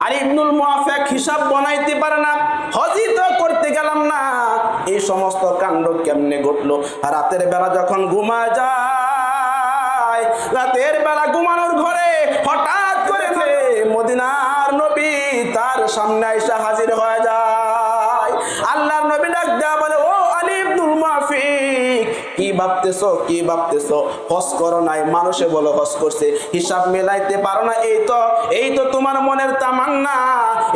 আলী ইবনুল মুআফিক হিসাব বানাইতে পারে না, হজই তো করতে গেলাম না। এই সমস্ত কাণ্ড কেমনে ঘটলো? রাতের বেলা যখন ঘুমায় যায়, রাতের বেলা ঘুমানোর ঘরে হঠাৎ করে মদিনার নবী তার সামনে আইসা হাজির হয়ে যায়। আল্লাহর নবী ডাক দেয়া বলে, ও আলী ইবনুল মুআফিক, কি ভাবতেছো, কি ভাবতেছো? হজ করো নাই, মানুষে বলো হজ করছে, হিসাব মেলাইতে পারো না। এই তো তোমার মনের তামান্না।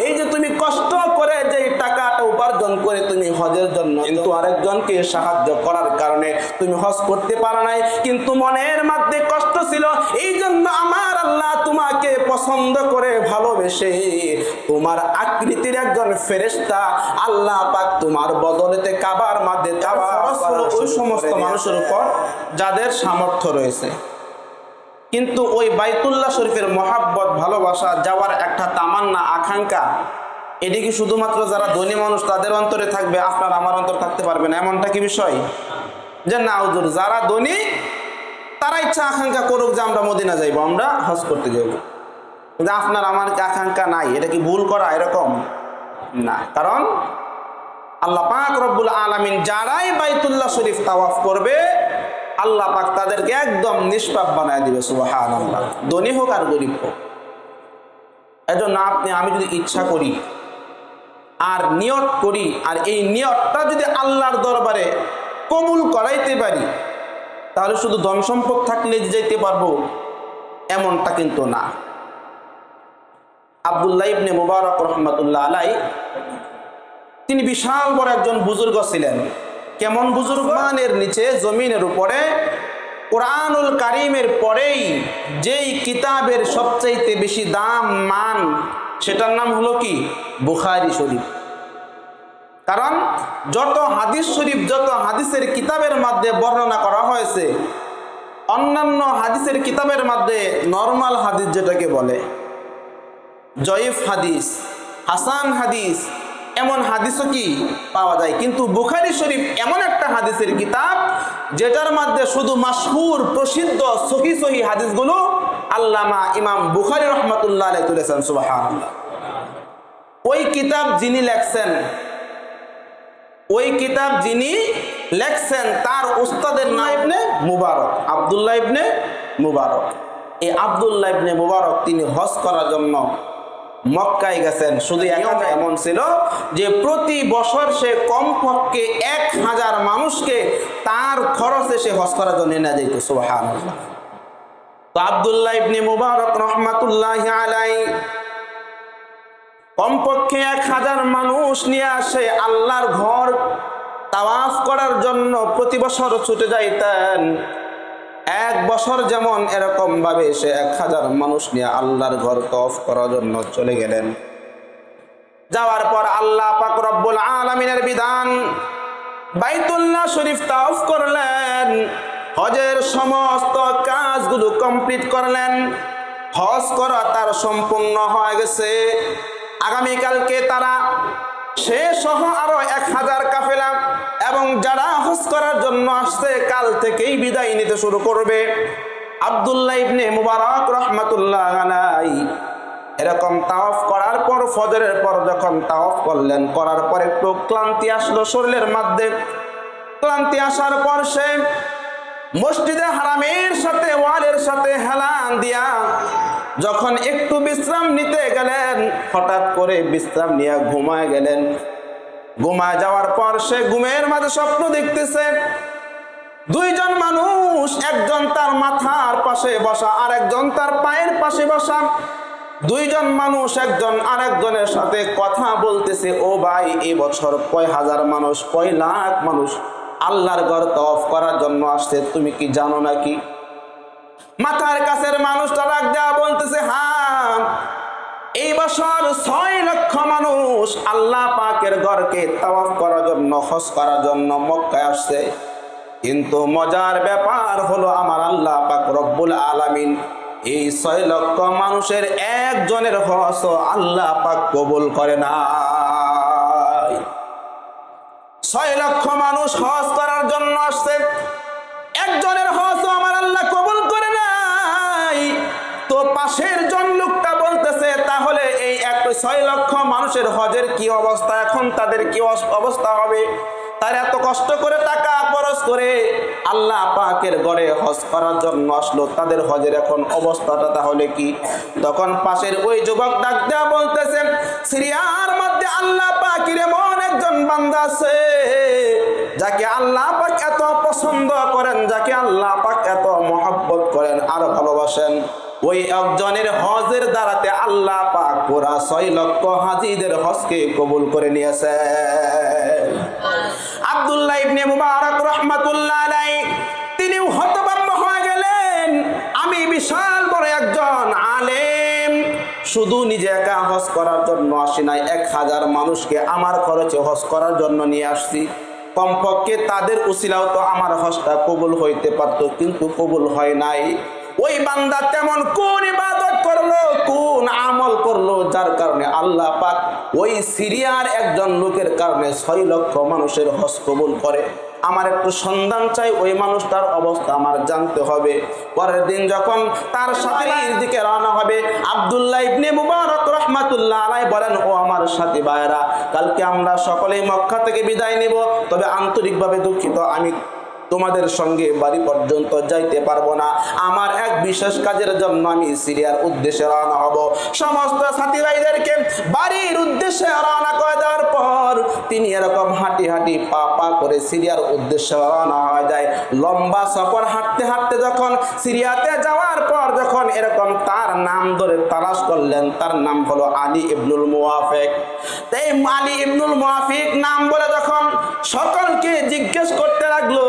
এই যে তুমি কষ্ট করে যে টাকাটা উপার্জন করে তুমি হজের জন্য, কিন্তু আরেকজনকে সাহায্য করার কারণে তুমি হজ করতে পারো নাই, কিন্তু মনের মধ্যে কষ্ট ছিল। এই জন্য আমার আল্লাহ তোমাকে পছন্দ করে ভালোবেসে তোমার আকৃতির একজন ফেরেশতা আল্লাহ পাক তোমার বদলেতে কাবার মধ্যে ওই সমস্ত মানুষের উপর যাদের সামর্থ্য রয়েছে। কিন্তু ওই বাইতুল্লাহ শরীফের মহাব্বত, ভালোবাসা, যাওয়ার একটা তামান্না, আকাঙ্ক্ষা, এটি কি শুধুমাত্র যারা ধনী মানুষ তাদের অন্তরে থাকবে, আপনার আমার অন্তরে থাকতে পারবে না? এমনটা কি বিষয়? যে না হুজুর, যারা ধনী তারা ইচ্ছা আকাঙ্ক্ষা করুক যে আমরা মদিনা যাইব, আমরা হজ করতে যাইব, কিন্তু আপনার আমার আকাঙ্ক্ষা নাই। এটা কি ভুল করা? এরকম না। কারণ আল্লাহ পাক রব্বুল আলামিন যারাই বাইতুল্লাহ শরীফ তাওয়াফ করবে, আল্লাহ পাক তাদেরকে একদম নিষ্পাপ বানায় দিবে। সুবহানাল্লাহ। ধনী হোক আর গরিব হোক। এজন্য আমি যদি ইচ্ছা করি আর নিয়ত করি, আর এই নিয়তটা যদি আল্লাহর দরবারে কবুল করাইতে পারি, তাহলে শুধু ধন সম্পদ থাকলে যেতে পারবো এমনটা কিন্তু না। আব্দুল্লাহ ইবনে মুবারক রাহমাতুল্লাহ আলাইহি, তিনি বিশাল বড় একজন বুজুর্গ ছিলেন। কেমন বুজুর্গ? আসমানের নিচে জমিনের উপরে কোরআনুল কারীমের পরেই যেই কিতাবের সবচাইতে বেশি দাম, মান, সেটার নাম হলো কি? বুখারী শরীফ। কারণ যত হাদিস শরীফ, যত হাদিসের কিতাবের মধ্যে বর্ণনা করা হয়েছে, অন্যান্য হাদিসের কিতাবের মধ্যে নরমাল হাদিস যেটাকে বলে, জয়ীফ হাদিস, হাসান হাদিস, এমন হাদিসও কি পাওয়া যায়। কিন্তু বুখারী শরীফ এমন একটা হাদিসের কিতাব যেটার মধ্যে শুধু মাশহুর, প্রসিদ্ধ সহি হাদিসগুলো আল্লামা ইমাম বুখারী রাহমাতুল্লাহ আলাইহি তুলেছেন। সুবহানাল্লাহ। ওই কিতাব যিনি লেখছেন তার উস্তাদের নাম ইবনে মুবারক, আব্দুল্লাহ ইবনে মুবারক। এই আব্দুল্লাহ ইবনে মুবারক তিনি হজ করার জন্য মক্কায় গেছেন। শুধু এমন ছিল যে প্রতি বছর সে কমপক্ষে 1000 মানুষকে তার খরচে সে হজ করার জন্য নিয়ে যেত। সুবহানাল্লাহ। তো আব্দুল্লাহ ইবনে মুবারক রাহমাতুল্লাহি আলাইহি কমপক্ষে 1000 মানুষ নিয়ে আসে আল্লাহর ঘর তাওয়াফ করার জন্য প্রতি বছর ছুটে যাইতেন। এক বছর যেমন এরকম ভাবে সে 1000 মানুষ নিয়ে আল্লাহর ঘর তাওয়াফ করার জন্য চলে গেলেন। যাওয়ার পর আল্লাহ পাক রব্বুল আলামিনের বিধান, বাইতুল্লাহ শরীফ তাওয়াফ করলেন, হজের সমস্ত কাজগুলো কমপ্লিট করলেন। হজ করা তার সম্পূর্ণ হয়ে গেছে। আগামীকালকে তারা সে সহ আরো 1000 কাফেলা এবং যারা হজ করার জন্য আসছে কাল থেকেই বিদায় নিতে শুরু করবে। আব্দুল্লাহ ইবনে মুবারক রাহমাতুল্লাহ আলাইহি এরকম তাওয়াফ করার পর, ফজরের পর যখন তাওয়াফ করলেন, করার পর একটু ক্লান্তি আসলো শরীরের মধ্যে। ক্লান্তি আসার পর সে মসজিদে হারামের সাথে, ওয়ালের সাথে হেলান দিয়া যখন একটু বিশ্রাম নিতে গেলেন, হঠাৎ করে বিশ্রাম নিয়ে ঘুমায় গেলেন। ঘুমায় যাওয়ার পর সে ঘুমের মাঝে স্বপ্ন দেখতেছে, দুইজন মানুষ, একজন তার মাথার পাশে বসা আর একজন তার পায়ের পাশে বসা। দুইজন মানুষ একজন আরেকজনের সাথে কথা বলতেছে, ও ভাই, এই বছর কয় হাজার মানুষ, কয় লাখ মানুষ আল্লাহর ঘর তাওয়াফ করার জন্য আসছে, তুমি কি জানো নাকি? মাথার কাছের মানুষটা ডাক দেয়া বলতেছে, হ্যাঁ, এই বছর 6 লক্ষ মানুষ আল্লাহ পাকের ঘরকে তাওয়াফ করার জন্য, হজ করার জন্য মক্কায় আসছে। কিন্তু মজার ব্যাপার হলো আমার আল্লাহ পাক রব্বুল আলামিন এই 6 লক্ষ মানুষের একজনের হজ আল্লাহ পাক কবুল করে না। 6 লক্ষ মানুষ হজ করার জন্য আসছে, একজনের হজ আমার আল্লাহ কবুল করে নাই। তো পাশের জন লোকটা বলতেছে, তাহলে এই 1 ওই 6 লক্ষ মানুষের হজের কি অবস্থা, এখন তাদের কি অবস্থা হবে? তারা এত কষ্ট করে টাকা খরচ করে আল্লাহ পাকের ঘরে হজ করার জন্য আসলো, তাদের হজের এখন অবস্থাটা তাহলে কি? তখন পাশের ওই যুবক ডাক দেয়া বলতেছেন, সিরিয়ার মধ্যে আল্লাহ পাকের এমন একজন বান্দা আছে যাকে আল্লাহ পাক এত পছন্দ করেন, যাকে আল্লাহ পাক এত মহব্বত করেন আর ভালোবাসেন। ওই একজনের হজের দ্বারাতে আল্লাহ পাক পুরা 6 লক্ষ হাজিদের হজকে কবুল করে নিয়েছেন। আব্দুল্লাহ ইবনে মুবারক রাহমাতুল্লাহ আলাইহি তিনি হতভম্ব হয়ে গেলেন, আমি বিশাল বড় একজন আলেম, শুধু নিজে একা হজ করার জন্য আসি নাই, 1000 মানুষকে আমার খরচে হজ করার জন্য নিয়ে আসছি। কমপক্ষে তাদের উসিলাও তো আমার হজটা কবুল হইতে পারতো, কিন্তু কবুল হয় নাই। ওই বান্দা তেমন কোন ইবাদত করলো, কোন আমল করলো, যার কারণে আল্লাহ পাক ওই সিরিয়ার একজন লোকের কারণে 6 লক্ষ মানুষের হজ কবুল করে। আমার একটু সন্ধান চাই, ওই মানুষটার অবস্থা আমার জানতে হবে। পরের দিন যখন তার সাথীর দিকে রওনা হবে, আব্দুল্লাহ ইবনে মুবারক রাহমাতুল্লাহ আলাইহি বলেন, ও আমার সাথী ভাইরা, কালকে আমরা সকলেই মক্কা থেকে বিদায় নিব, তবে আন্তরিকভাবে দুঃখিত, আমি তোমাদের সঙ্গে বাড়ি পর্যন্ত যাইতে পারবো না, আমার এক বিশেষ কাজের জন্য আমি সিরিয়ার উদ্দেশ্যে রওনা হব। সমস্ত সাথী ভাইদেরকে বাড়ির উদ্দেশ্যে রওনা করে দেওয়ার পর তিনি এরকম হাঁটি হাঁটি পা পা করে সিরিয়ার উদ্দেশ্যে রওনা হয়ে যায়। লম্বা সফর হাঁটতে হাঁটতে যখন সিরিয়াতে যাওয়ার পর যখন এরকম তার নাম ধরে তালাশ করলেন, তার নাম হলো আলী ইবনুল মুওয়াফিক। তাই আলী ইবনুল মুওয়াফিক নাম বলে যখন সকলকে জিজ্ঞেস করতে লাগলো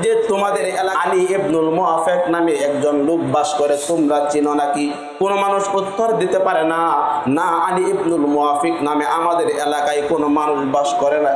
যে তোমাদের এলাকায় আলী ইবনুল মুওয়াফিক নামে একজন লোক বাস করে, তোমরা চিনো নাকি? কোন মানুষ উত্তর দিতে পারে না, না আলী ইবনুল মুওয়াফিক নামে আমাদের এলাকায় কোনো মানুষ বাস করে না।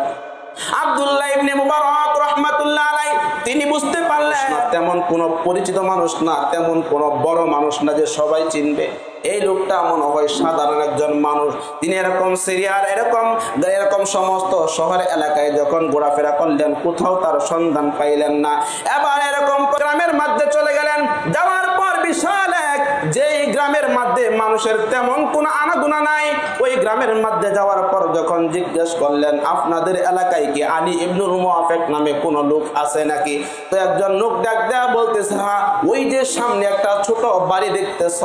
আব্দুল্লাহ ইবনে মুবারক রাহমাতুল্লাহ আলাইহি তিনি বুঝতে পারলেন তেমন কোনো পরিচিত মানুষ না, তেমন কোনো বড় মানুষ না যে সবাই চিনবে। এই লোকটা মনে হয় সাধারণ একজন মানুষ। তিনি এরকম সিরিয়ার এরকম সমস্ত শহর এলাকায় যখন ঘোরাফেরা করলেন, কোথাও তার সন্ধান পাইলেন না। এবার এরকম গ্রামের মধ্যে চলে গেলেন। যাওয়ার পর বিশাল এক যেই গ্রামের মধ্যে মানুষের তেমন কোনো আনাগোনা নাই, ওই গ্রামের মধ্যে যাওয়ার পর যখন জিজ্ঞেস করলেন, আপনাদের এলাকায় কি আলী ইবনুল মুওয়াফিক নামে কোনো লোক আছে নাকি? তো একজন লোক ডাক দেয়া বলতেছে, হ্যাঁ, ওই যে সামনে একটা ছোট বাড়ি দেখতেছ,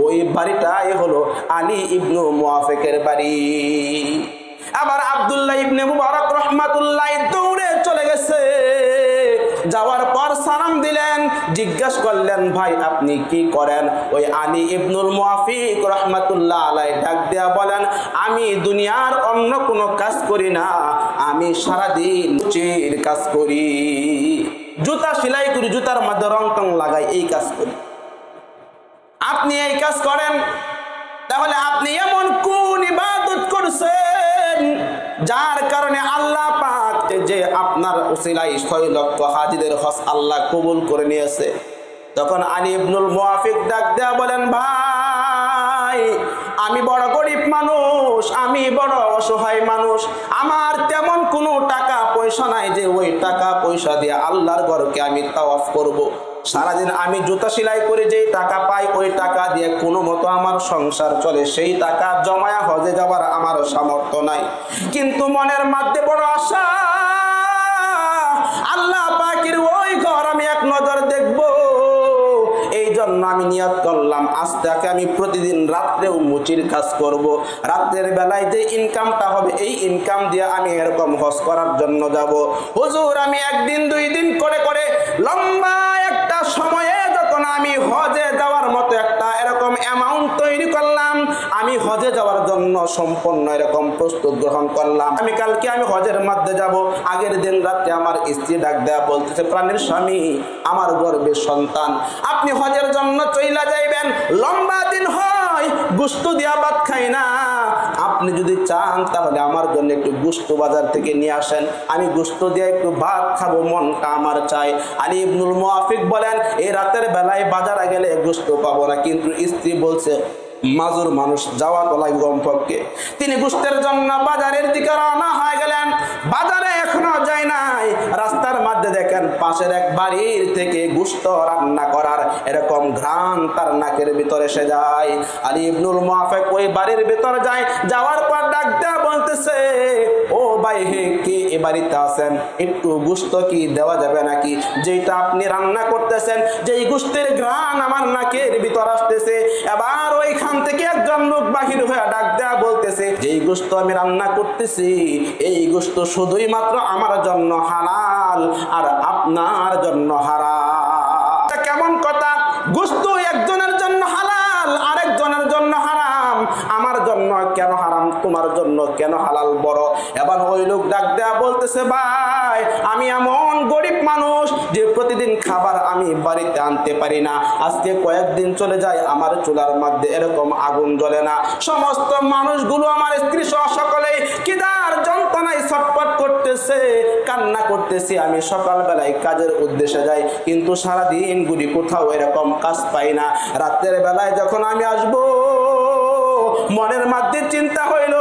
ওই বাড়িটাই হলো আলী ইবনুল মুওয়াফিকের বাড়ি। আবার আব্দুল্লাহ ইবনে মুবারক রাহমাতুল্লাহ দৌড়ে চলে গেছে। যাওয়ার পর সালাম দিলেন, জিজ্ঞাসা করলেন, ভাই আপনি কি করেন? ওই আলী ইবনুল মুওয়াফিক রাহমাতুল্লাহ আলাইহি ডাক দেয়া বলেন, আমি দুনিয়ার অন্য কোনো কাজ করি না, আমি সারাদিন রুচির কাজ করি, জুতা সেলাই করি, জুতার মধ্যে রং টং লাগাই, এই কাজ করি। আপনি এই কাজ করেন, তাহলে আপনি এমন কোন ইবাদত করছেন যার কারণে আল্লাহ পাক যে আপনার উসিলায় 6 লক্ষ হাজিদের হজ আল্লাহ কবুল করে নিয়েছে? তখন আলী ইবনুল মুওয়াফিক ডাক দেয়া বলেন, ভাই আমি বড় গরিব মানুষ, আমি বড় অসহায় মানুষ, আমার তেমন কোনো টাকা পয়সা নাই যে ওই টাকা পয়সা দিয়ে আল্লাহর ঘরকে আমি তাওয়াফ করব। সারাদিন আমি জুতা সেলাই করে যেই টাকা পাই, ওই টাকা দিয়ে কোনো মতো আমার সংসার চলে, সেই টাকা জমায়া হজে যাওয়ার আমার সামর্থ্য নাই। কিন্তু মনের মধ্যে বড় আশা, আল্লাহ পাকের ওই ঘর আমি এক নজর দেখব। এই জন্য আমি নিয়ত করলাম, আজ থেকে আমি প্রতিদিন রাত্রেও মুচির কাজ করব। রাতের বেলায় যে ইনকামটা হবে, এই ইনকাম দিয়ে আমি এরকম হজ করার জন্য যাব। হুজুর আমি একদিন 2 দিন করে করে লম্বা একটা সময়ে যখন আমি হজে যাওয়ার মতো একটা এরকম অ্যামাউন্ট তৈরি করলাম, আমি হজে যাওয়ার জন্য সম্পূর্ণ এরকম প্রস্তুত গ্রহণ করলাম। আমি কালকে আমি হজের মধ্যে যাব। আগের দিন রাতে আমার স্ত্রী ডাক দেয়া বলতেছে, প্রাণের স্বামী, আমার গর্ভের সন্তান, আপনি হজের জন্য চইলা যাইবেন, লম্বা দিন হয়, গোশত দিয়া ভাত খাই না, আপনি যদি চান তাহলে আমার জন্য একটু গোশত বাজার থেকে নিয়ে আসেন, আমি গোশত দিয়ে একটু ভাত খাবো, মনটা আমার চাই। আলী ইবনুল মুওয়াফিক বলেন, এই রাতের বেলায় বাজারে গেলে গোশত পাবো না, কিন্তু স্ত্রী বলছে মাজুর মানুষ, যাওয়া তো লাগবে কমপক্ষে। তিনি গোশতের জন্য বাজারের দিকে রওনা হয়ে গেলেন। বাজারে এখনো যায় নাই, রাস্তার মধ্যে দেখেন 5 পাশের এক বাড়ির থেকে গোশত রান্না করার এরকম ঘ্রাণ তার নাকের ভিতরে এসে যায়। আলী ইবনুল মুআফিক ওই বাড়ির ভিতরে যায়, যাওয়ার পর ডাক দেয়া বলতেছে, ও ভাই হে, কে এ বাড়িতে আছেন? একটু গোশত কি দেওয়া যাবে নাকি? যেটা আপনি রান্না করতেছেন, যেই গোশতের ঘ্রাণ আমার নাকের ভিতর আসতেছে। এবার ওইখান থেকে একজন লোক বাহির হয়ে ডাক দেয়া বলতেছে, যেই গোশত আমি রান্না করতেছি এই গোশত শুধুই মাত্র আমার জন্য হালাল আর আপনার জন্য হারাম। কেমন কথা? গোশত একজনের জন্য হালাল, আরেকজনের জন্য হারাম। আমার জন্য কেন হারাম, তোমার জন্য কেন হালাল? বড়। এবার ওই লোক ডাক দেয়া বলতেছে, ভাই আমি এমন গরিব মানুষ যে প্রতিদিন খাবার আমি বাড়িতে আনতে পারি না। আজকে কয়েকদিন চলে যায় আমার চুলার মধ্যে এরকম আগুন জ্বলে না। সমস্ত মানুষগুলো আমার স্ত্রী সহ সকলেই খিদার যন্ত্রণায় ছটফট করতেছে, কান্না করতেছি। আমি সকালবেলায় কাজের উদ্দেশ্যে যাই, কিন্তু সারাদিন গুলি কোথাও এরকম কাজ পাই না। রাতের বেলায় যখন আমি আসবো, মনের মধ্যে চিন্তা হইল,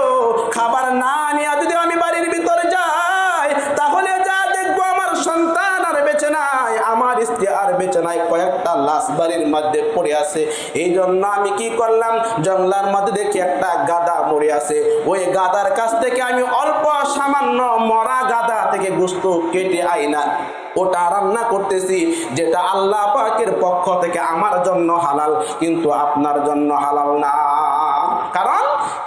খাবার না নিয়ে যদি আমি বাড়ির ভিতরে যাই তাহলে যা দেখবো আমার সন্তান আর বেঁচে নাই, আমার স্ত্রী আর বেঁচে নাই, কয়েকটা লাশ বাড়ির মধ্যে পড়ে আছে। এই জন্য আমি কি করলাম, জঙ্গলার মধ্যে দেখি একটা গাদা মরে আছে। ওই গাদার কাছ থেকে আমি অল্প সামান্য মরা গাদা থেকে গোশত কেটে আইনা ওটা রান্না করতেছি, যেটা আল্লাহ পাকের পক্ষ থেকে আমার জন্য হালাল, কিন্তু আপনার জন্য হালাল না। কারণ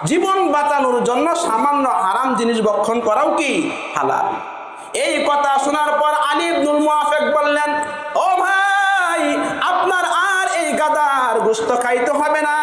জীবন বাঁচানোর জন্য সামান্য হারাম জিনিস ভক্ষণ করাও কি হালাল। এই কথা শোনার পর আলী ইবনুল মুআফিক বললেন, ও ভাই, আপনার আর এই গাদার গোশত খাইতে হবে না,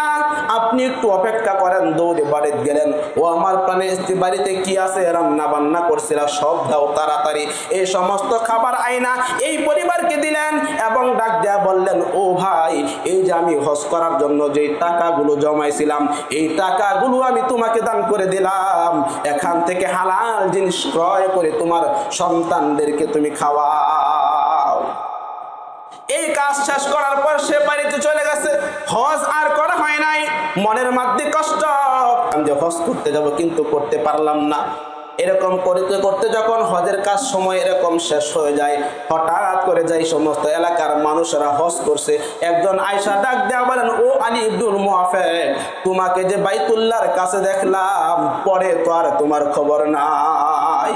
আপনি একটু অপেক্ষা করেন। দৌড়ে বাড়িতে গেলেন। ও আমার প্রাণের স্ত্রী, বাড়িতে কি আছে? রান্না বান্না করছিল, সব দাও তাড়াতাড়ি। এই সমস্ত খাবার আইনা এই পরিবারকে দিলেন এবং ডাক দেয়া বললেন, ও ভাই, এই যে আমি হজ করার জন্য যে টাকাগুলো জমাইছিলাম, এই টাকাগুলো আমি তোমাকে দান করে দিলাম। এখান থেকে হালাল জিনিস ক্রয় করে তোমার সন্তানদেরকে তুমি খাওয়াও। এই কাজ শেষ করার পর সে বাড়িতে চলে গেছে। হজ আর করা হয় নাই। মনের মধ্যে কষ্ট, আমি যে হজ করতে যাব কিন্তু করতে পারলাম না। এরকম করতে করতে যখন হজের কাজ সময় এরকম শেষ হয়ে যায়, হঠাৎ করে যাই সমস্ত এলাকার মানুষেরা হজ করছে, একজন আয়েশা ডাক দেয়া বলেন, ও আলী ইবনুল মুআফিক, তোমাকে যে বাইতুল্লাহর কাছে দেখলাম, পরে তো আর তোমার খবর নাই।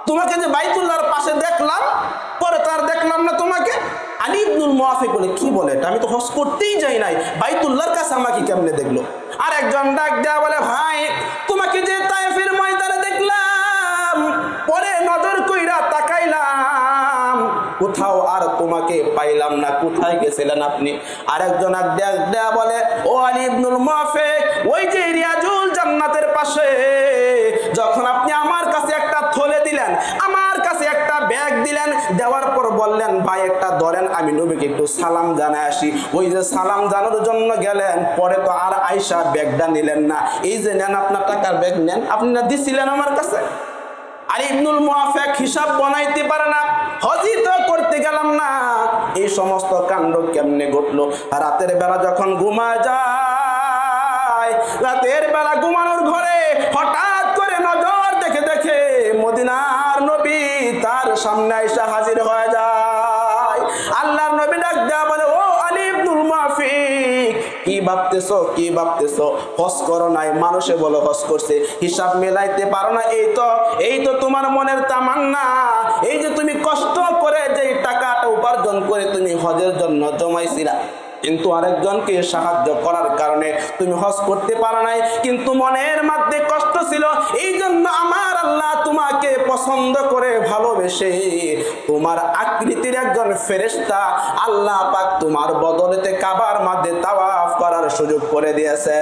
তোমাকে যে বাইতুল্লাহর পাশে দেখলাম, পরে তো আর দেখলাম না তোমাকে। আলী ইবনুল মুআফিক বলে, কি বলে, আমি তো হজ করতেই যাই নাই, বাইতুল্লাহর কাছে আমাকে কেমনে দেখলো? আর একজন ডাক দেয়া বলে, ভাই তোমাকে যে তায়েফের ময়দানে দেখলাম, পরে নজর কইরা তাকাইলাম, কোথাও আর তোমাকে পাইলাম না, কোথায় গেছিলেন আপনি? আর একজন ডাক দেয়া বলে, ও আলী ইবনুল মুআফিক, ওই যে রিয়াজুল জান্নাতের পাশে যখন আপনি আমার কাছে একটা থলে দিলেন, আমার কাছে একটা ব্যাগ দিলেন, দেওয়ার পর বললেন, ভাই একটা ধরেন, আমি নবীকে একটু সালাম জানাই আসি। ওই যে সালাম জানানোর জন্য গেলেন, পরে তো আর আয়েশা ব্যাগটা নিলেন না। এই যে নেন আপনার টাকার ব্যাগ নেন, আপনি না দিছিলেন আমার কাছে। আলী ইবনুল মুআফিক হিসাব বানাইতে পারে না, হজই তো করতে গেলাম না। এই সমস্ত কাণ্ড কেমনে ঘটলো? রাতের বেলা যখন ঘুমায় যায়, রাতের বেলা ঘুমানোর ঘরে হঠাৎ করে নজর দেখে দেখে মদিনার নবী তার সামনে এসে হাজির হয়ে যায়। আল্লাহর নবী ডাক দেয়া বলে, ও আলী ইবনুল মুআফিক, কি ভাবতেছো, কি ভাবতেছো? হজ করো নাই, মানুষে বলো হজ করছে, হিসাব মেলাইতে পারো না। এই তো তোমার মনের তামান্না। এই যে তুমি কষ্ট করে যে টাকাটা উপার্জন করে তুমি হজের জন্য জমাইছিলা, কিন্তু আরেকজনকে সাহায্য করার কারণে তুমি হজ করতে পারো নাই, কিন্তু মনের মধ্যে কষ্ট ছিল। এই জন্য আমার আল্লাহ তোমাকে পছন্দ করে ভালোবেসে তোমার আকৃতির একজন ফেরেশতা আল্লাহ পাক তোমার বদলেতে কাবার মধ্যে তাওয়াফ করার সুযোগ করে দিয়েছে।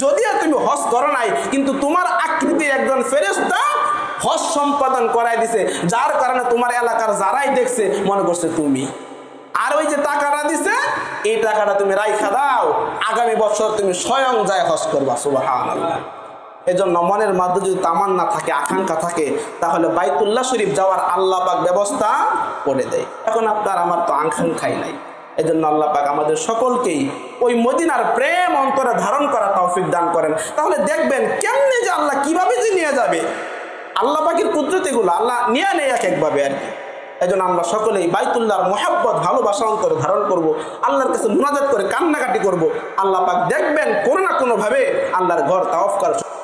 যদিও তুমি হজ করো নাই, কিন্তু তোমার আকৃতির একজন ফেরেশতা হজ সম্পাদন করাই দিছে, যার কারণে তোমার এলাকার যারাই দেখছে মনে করছে তুমি। আর ওই যে টাকাটা দিছে, এই টাকাটা তুমি রাইখা দাও, আগামী বছর তুমি স্বয়ং যায় হজ করবা। সুবহানাল্লাহ। এজন্য মনের মধ্যে যদি তামান্না থাকে, আকাঙ্ক্ষা থাকে, তাহলে বাইতুল্লাহ শরীফ যাওয়ার আল্লাহ পাক ব্যবস্থা করে দেয়। এখন আপনার আমার তো আকাঙ্ক্ষাই নাই। এজন্য আল্লাহ পাক আমাদের সকলকেই ওই মদিনার প্রেম অন্তরে ধারণ করা তৌফিক দান করেন। তাহলে দেখবেন কেমনে যে আল্লাহ কিভাবে যে নিয়ে যাবে, আল্লাহ পাকের কুদরত এগুলো আল্লাহ নিয়ে নেয় এক একভাবে আর কি। এজন্য আমরা সকলেই বাইতুল্লাহর মহব্বত ভালোবাসা অন্তরে ধারণ করব, আল্লাহর কাছে মুনাজাত করে কান্নাকাটি করব। আল্লাহ পাক দেখবেন কোনো না কোনোভাবে আল্লাহর ঘর তাওয়াফ করার